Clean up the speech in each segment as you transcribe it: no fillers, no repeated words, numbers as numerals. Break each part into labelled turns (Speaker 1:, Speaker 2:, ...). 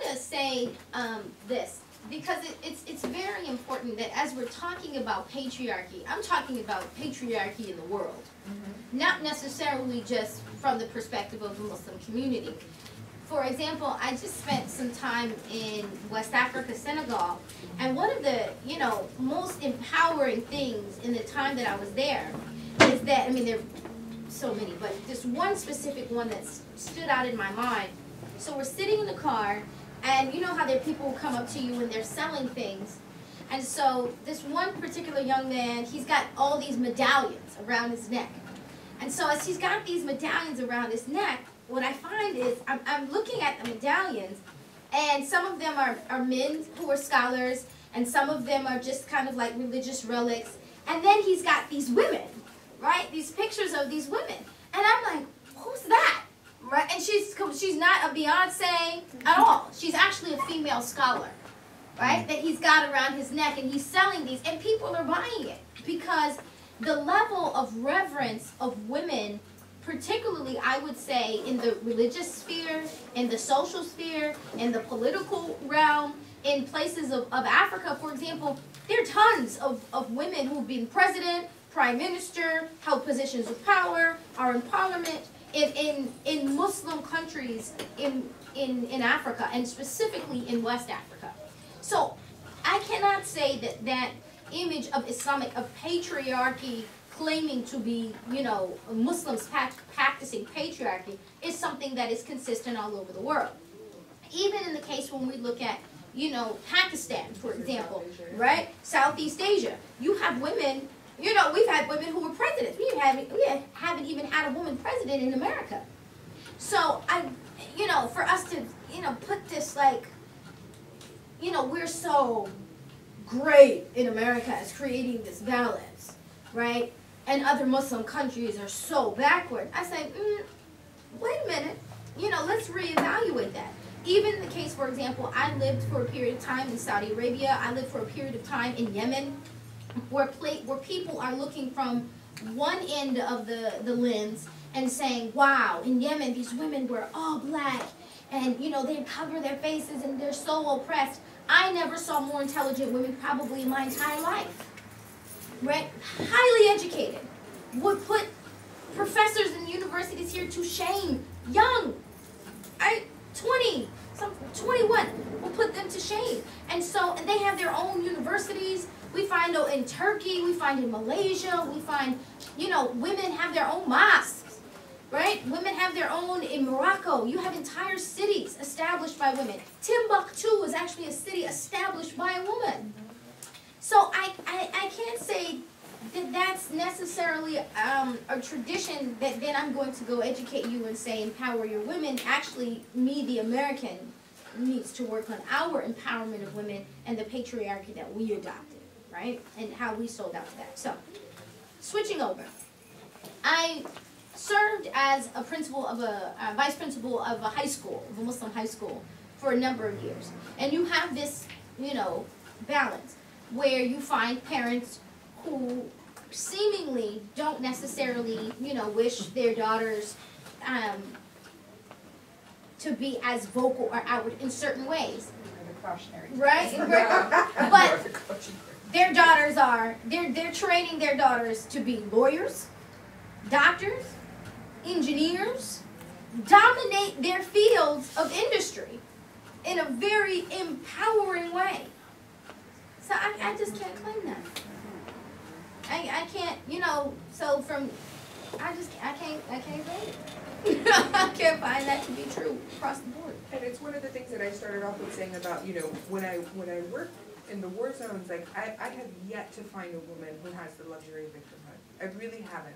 Speaker 1: to say this, because it's very important that as we're talking about patriarchy, I'm talking about patriarchy in the world, not necessarily just from the perspective of the Muslim community. For example, I just spent some time in West Africa, Senegal, and one of the, most empowering things in the time that I was there is that, I mean, there are so many, but just one specific one that stood out in my mind. So we're sitting in the car, and you know how there are people who come up to you and they're selling things. And so this one particular young man, he's got all these medallions around his neck. And so as he's got these medallions around his neck, what I find is I'm looking at the medallions, and some of them are men who are scholars, and some of them are just kind of like religious relics. And then he's got these women, right? These pictures of these women. And I'm like, who's that? Right? And she's not a Beyonce at all. She's actually a female scholar, right? That he's got around his neck, and he's selling these, and people are buying it because the level of reverence of women, particularly, I would say, in the religious sphere, in the social sphere, in the political realm, in places of Africa, for example, there are tons of women who've been president, prime minister, held positions of power, are in parliament, in Muslim countries in Africa, and specifically in West Africa. So I cannot say that image of Islamic, of patriarchy, claiming to be, Muslims practicing patriarchy, is something that is consistent all over the world. Even in the case when we look at, Pakistan, for example, right? Southeast Asia, you have women, we've had women who were presidents. We haven't even had a woman president in America. So, for us to, put this like, we're so great in America as creating this balance, right? And other Muslim countries are so backward. I say, wait a minute, let's reevaluate that. Even in the case, for example, I lived for a period of time in Saudi Arabia. I lived for a period of time in Yemen, where people are looking from one end of the lens and saying, wow, in Yemen, these women were all black, and, they cover their faces, and they're so oppressed. I never saw more intelligent women probably in my entire life. Right? Highly educated, would put professors in universities here to shame. Young, 21, will put them to shame. And they have their own universities. We find in Turkey, we find in Malaysia, we find, women have their own mosques, right? Women have their own in Morocco. You have entire cities established by women. Timbuktu is actually a city established by a woman. So I can't say that that's necessarily a tradition that then I'm going to go educate you and say empower your women. Actually, me, the American, needs to work on our empowerment of women and the patriarchy that we adopted, right? And how we sold out to that. So, switching over. I served as a principal of vice principal of a high school, of a Muslim high school, for a number of years. And you have this, balance, where you find parents who seemingly don't necessarily, wish their daughters to be as vocal or outward in certain ways. Right? But their daughters they're training their daughters to be lawyers, doctors, engineers, dominate their fields of industry in a very empowering way. So I just can't claim that. I can't, so I can't claim it. I can't find that to be true across the board.
Speaker 2: And it's one of the things that I started off with saying about, when I work in the war zones, like I have yet to find a woman who has the luxury of victimhood. I really haven't.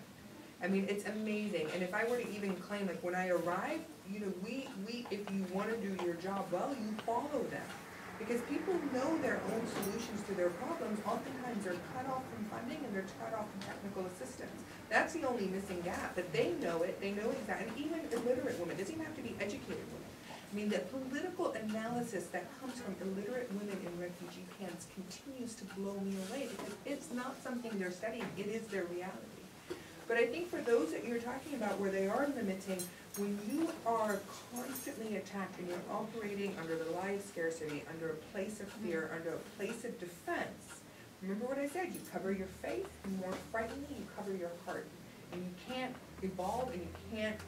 Speaker 2: I mean, it's amazing. And if I were to even claim, like when I arrive, we if you want to do your job well, you follow them. Because people know their own solutions to their problems. Oftentimes they're cut off from funding and they're cut off from technical assistance. That's the only missing gap. But they know it. They know exactly. And even illiterate women. It doesn't even have to be educated women. I mean, the political analysis that comes from illiterate women in refugee camps continues to blow me away because it's not something they're studying. It is their reality. But I think for those that you're talking about where they are limiting, when you are constantly attacked and you're operating under the lie of scarcity, under a place of fear, under a place of defense, remember what I said, you cover your faith, and more frighteningly, you cover your heart. And you can't evolve and you can't,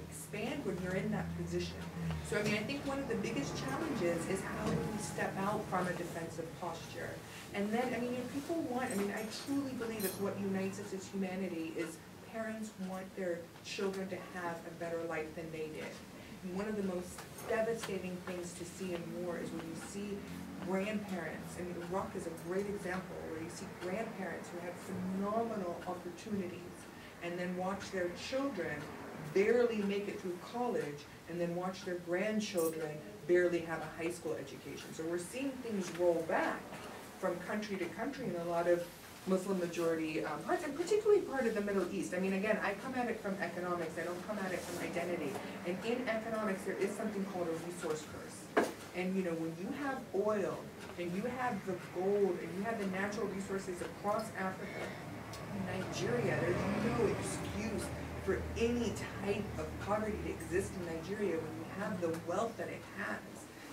Speaker 2: expand when you're in that position. So I mean, I think one of the biggest challenges is how do we step out from a defensive posture? And then, I mean, people want, I truly believe it's what unites us as humanity is parents want their children to have a better life than they did. And one of the most devastating things to see in war is when you see grandparents, Iraq is a great example, where you see grandparents who had phenomenal opportunities and then watch their children barely make it through college and then watch their grandchildren barely have a high school education. So we're seeing things roll back from country to country in a lot of Muslim majority parts, and particularly part of the Middle East. I mean, again, I come at it from economics, I don't come at it from identity. And in economics, there is something called a resource curse. And when you have oil, and you have the gold, and you have the natural resources across Africa, Nigeria, there's no excuse for any type of poverty to exist in Nigeria when you have the wealth that it has.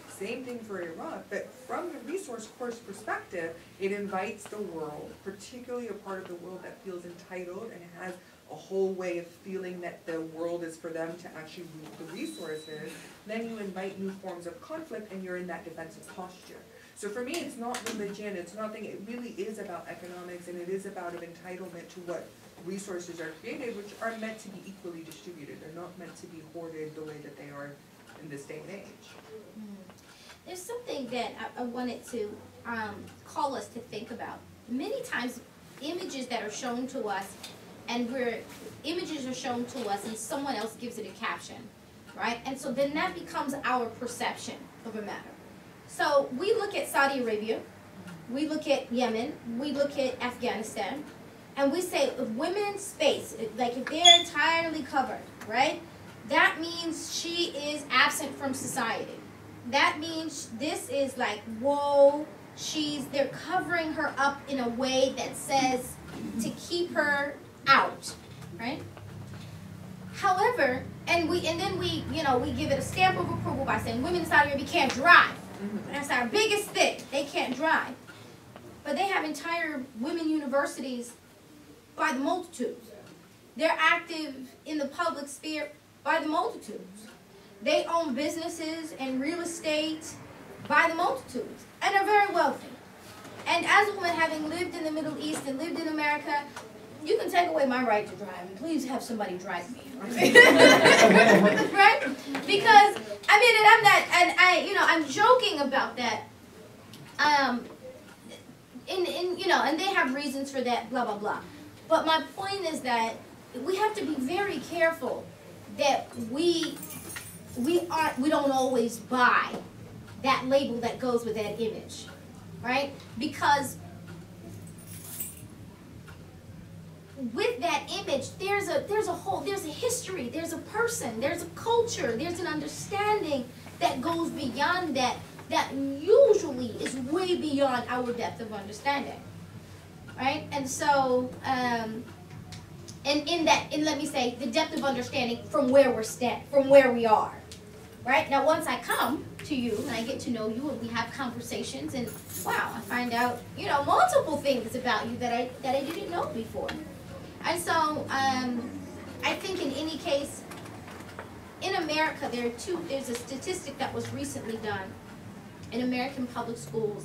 Speaker 2: Same thing for Iraq, but from the resource course perspective, it invites the world, particularly a part of the world that feels entitled and has a whole way of feeling that the world is for them to actually move the resources. Then you invite new forms of conflict and you're in that defensive posture. So for me, it's not religion, it's nothing, it really is about economics and it is about an entitlement to what resources are created, which are meant to be equally distributed. They're not meant to be hoarded the way that they are in this day and age.
Speaker 1: There's something that I wanted to call us to think about. Many times, images that are shown to us, images are shown to us and someone else gives it a caption, right? And so then that becomes our perception of a matter. So we look at Saudi Arabia, we look at Yemen, we look at Afghanistan, and we say if women's space, like if they're entirely covered, right? That means she is absent from society. That means this is like, whoa, they're covering her up in a way that says to keep her out, right? However, and then we give it a stamp of approval by saying women in Saudi Arabia can't drive. That's our biggest thing. They can't drive. But they have entire women universities by the multitudes. They're active in the public sphere by the multitudes. They own businesses and real estate by the multitudes. And are very wealthy. And as a woman, having lived in the Middle East and lived in America, you can take away my right to drive, and please have somebody drive me. Right? Because I'm joking about that. And they have reasons for that, blah blah blah. But my point is that we have to be very careful that we don't always buy that label that goes with that image, right? Because with that image, there's a history, there's a person, there's a culture, there's an understanding that goes beyond that usually is way beyond our depth of understanding, right? And so, and let me say, the depth of understanding from where we are, right? Now, once I come to you and I get to know you and we have conversations, and wow, I find out, multiple things about you that I didn't know before. And so, I think in any case, in America, there's a statistic that was recently done in American public schools,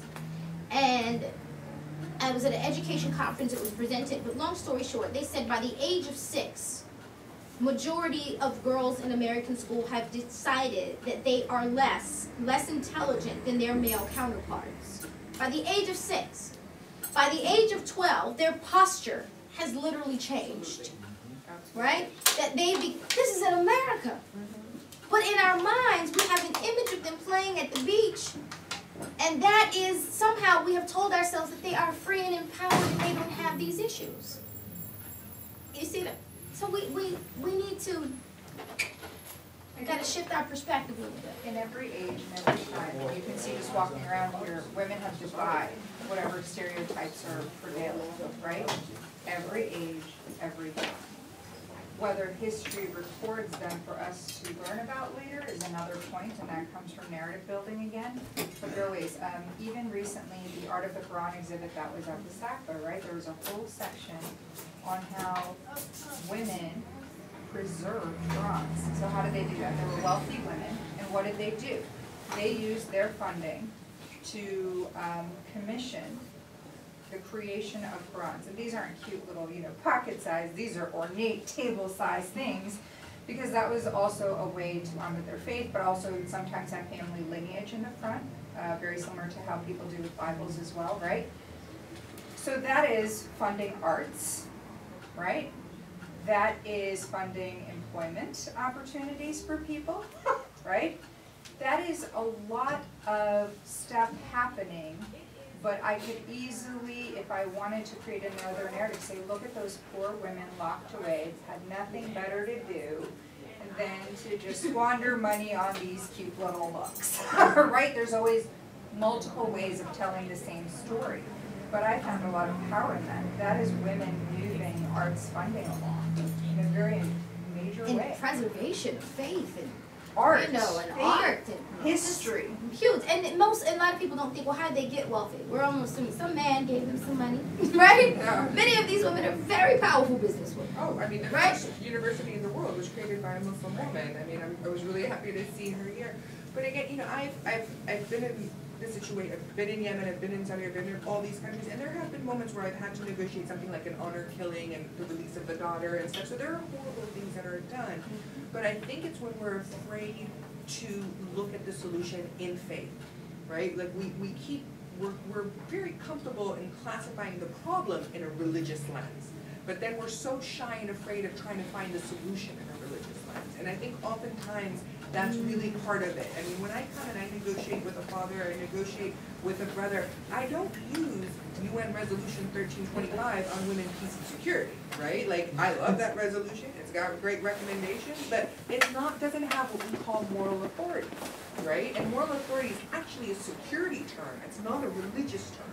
Speaker 1: and I was at an education conference, it was presented, but long story short, they said by the age of 6, majority of girls in American school have decided that they are less intelligent than their male counterparts. By the age of 6. By the age of 12, their posture has literally changed, right? This is in America. But in our minds, we have an image of them playing at the beach, and that is somehow we have told ourselves that they are free and empowered and they don't have these issues. You see that? So we need to, got to shift our perspective a little bit.
Speaker 3: In every age and every time, you can see just walking around here, women have defied whatever stereotypes are prevailing, right? Every age, every time. Whether history records them for us to learn about later is another point, and that comes from narrative building again. But there are ways. Even recently, the Art of the Quran exhibit that was at the SACPA, right? There was a whole section on how women preserved Qurans. So how did they do that? They were wealthy women, and what did they do? They used their funding to commission the creation of Qurans. And these aren't cute little, pocket size, these are ornate table-sized things, because that was also a way to honor their faith, but also sometimes have family lineage in the front, very similar to how people do with Bibles as well, right? So that is funding arts, right? That is funding employment opportunities for people, right? That is a lot of stuff happening. But I could easily, if I wanted to create another narrative, say, look at those poor women locked away, had nothing better to do than to just squander money on these cute little books, right? There's always multiple ways of telling the same story. But I found a lot of power in that. That is women moving arts funding along in a very major way.
Speaker 1: And preservation of faith and
Speaker 3: art,
Speaker 1: and art and
Speaker 3: history.
Speaker 1: Huge. And a lot of people don't think, well, how did they get wealthy? We're almost assuming some man gave them some money, right?
Speaker 2: Yeah.
Speaker 1: Many of these women are very powerful businesswomen.
Speaker 2: Oh, I mean, the
Speaker 1: Right?
Speaker 2: first university in the world was created by a Muslim woman. I mean, I was really happy to see her here. But again, I've been in this situation. I've been in Yemen, I've been in Saudi, I've been in all these countries, and there have been moments where I've had to negotiate something like an honor killing and the release of the daughter and stuff. So there are horrible things that are done. But I think it's when we're afraid to look at the solution in faith, right? Like we're very comfortable in classifying the problem in a religious lens, but then we're so shy and afraid of trying to find the solution in a religious lens. And I think oftentimes that's really part of it. I mean, when I come and I negotiate with a father, I negotiate with a brother, I don't use UN Resolution 1325 on women, peace, and security, right? Like, I love that resolution. It's got great recommendations, but it's not, doesn't have what we call moral authority, right? And moral authority is actually a security term. It's not a religious term.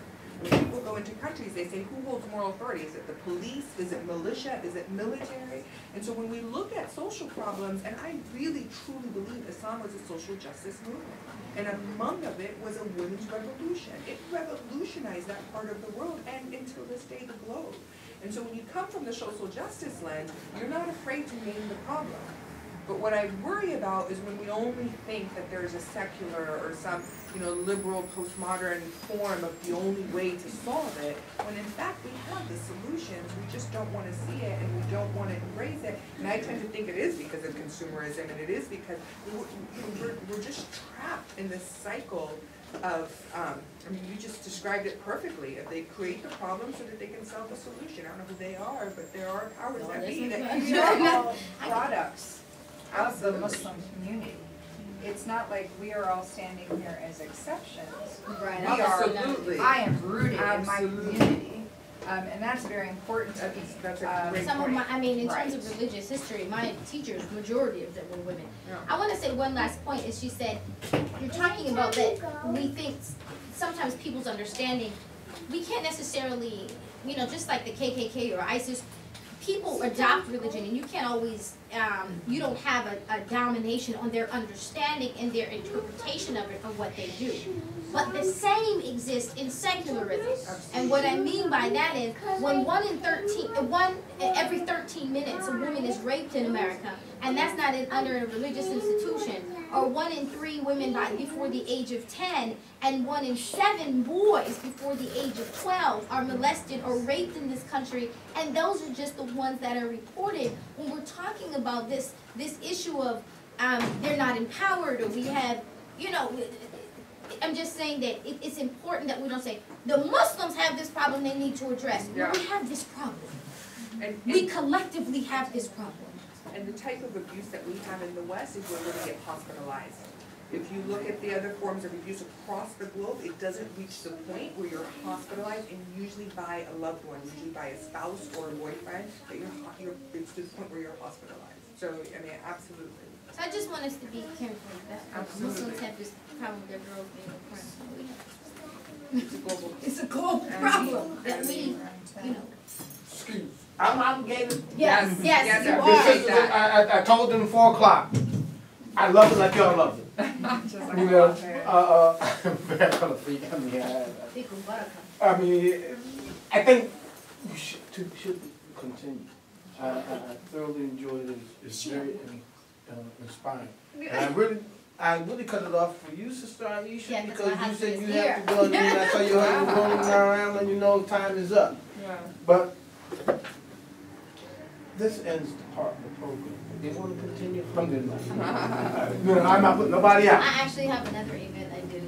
Speaker 2: When people go into countries, they say, who holds moral authority? Is it the police? Is it militia? Is it military? And so when we look at social problems, and I really truly believe Islam was a social justice movement, and among of it was a women's revolution. It revolutionized that part of the world, and until this day, the globe. And so when you come from the social justice lens, you're not afraid to name the problem. But what I worry about is when we only think that there's a secular or some, liberal postmodern form of the only way to solve it, when in fact we have the solutions, we just don't want to see it and we don't want to embrace it. And I tend to think it is because of consumerism, and it is because we're just trapped in this cycle of, you just described it perfectly. If they create the problem so that they can sell the solution. I don't know who they are, but there are powers that be that
Speaker 3: All products of the Muslim community. It's not like we are all standing here as exceptions.
Speaker 1: Right.
Speaker 3: We are.
Speaker 2: Absolutely.
Speaker 3: I am rooted
Speaker 2: Absolutely.
Speaker 3: in my community, and that's very important to me.
Speaker 2: That's a great
Speaker 1: Some of
Speaker 2: point.
Speaker 1: my, in
Speaker 3: Right.
Speaker 1: terms of religious history, my teachers, majority of them were women.
Speaker 2: Yeah.
Speaker 1: I want to say one last point is she said, you're talking about that we think sometimes people's understanding, we can't necessarily, just like the KKK or ISIS, people adopt religion and you can't always, you don't have a domination on their understanding and their interpretation of it or what they do. But the same exists in secularism. And what I mean by that is when one every 13 minutes a woman is raped in America, and that's not under a religious institution, or 1 in 3 women before the age of 10, and 1 in 7 boys before the age of 12 are molested or raped in this country, and those are just the ones that are reported. When we're talking about this issue of they're not empowered, or we have, I'm just saying that it's important that we don't say, the Muslims have this problem they need to address.
Speaker 2: Yeah.
Speaker 1: We have this problem.
Speaker 2: And
Speaker 1: We collectively have this problem.
Speaker 2: the type of abuse that we have in the West is where women get hospitalized. If you look at the other forms of abuse across the globe, it doesn't reach the point where you're hospitalized, and usually by a loved one, usually by a spouse or a boyfriend, that it's to the point where you're hospitalized. So, absolutely.
Speaker 1: So I just want us to be careful that
Speaker 2: Absolutely.
Speaker 1: Muslims have this problem with their girls being oppressed.
Speaker 2: It's a global.
Speaker 1: It's a global problem that we,
Speaker 4: Excuse. I'm obligated.
Speaker 1: Yes,
Speaker 2: Yes,
Speaker 1: yes,
Speaker 2: I
Speaker 1: you
Speaker 2: appreciate
Speaker 1: are.
Speaker 2: that.
Speaker 4: I told them 4 o'clock. I love it like y'all love it.
Speaker 2: Just like
Speaker 4: You know, I mean, I think you should continue. I thoroughly enjoyed it. It's very inspiring. And I really cut it off for you, Sister Ieasha,
Speaker 1: Yeah, 'cause
Speaker 4: because
Speaker 1: my
Speaker 4: you
Speaker 1: husband
Speaker 4: said
Speaker 1: is
Speaker 4: you
Speaker 1: here.
Speaker 4: have to go, and I saw your husband rolling around and you know time is up.
Speaker 2: Yeah.
Speaker 4: But this ends the part of the program. If they want to continue, alhamdulillah. I'm not putting nobody out.
Speaker 1: I actually have another event I do.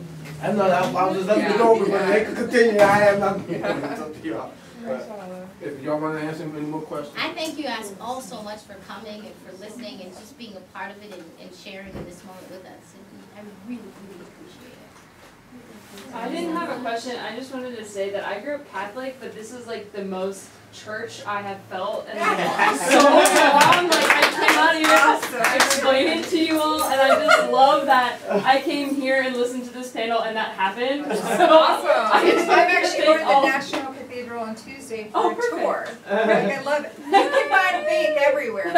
Speaker 4: I know that I was just letting it over, but they can continue. I have nothing. It's up to y'all. But if y'all want to answer any more questions.
Speaker 1: I thank you guys all so much for coming and for listening and just being a part of it and sharing in this moment with us. I really, really appreciate it.
Speaker 5: I didn't have a question. I just wanted to say that I grew up Catholic, but this is like the most church I have felt in so long. Like I cannot even explain it to you all, and I just love that I came here and listened to this panel and that happened. So
Speaker 3: Awesome.
Speaker 5: I'm
Speaker 3: I'm actually going to the National Cathedral on Tuesday for a tour. I love it. You can find faith everywhere.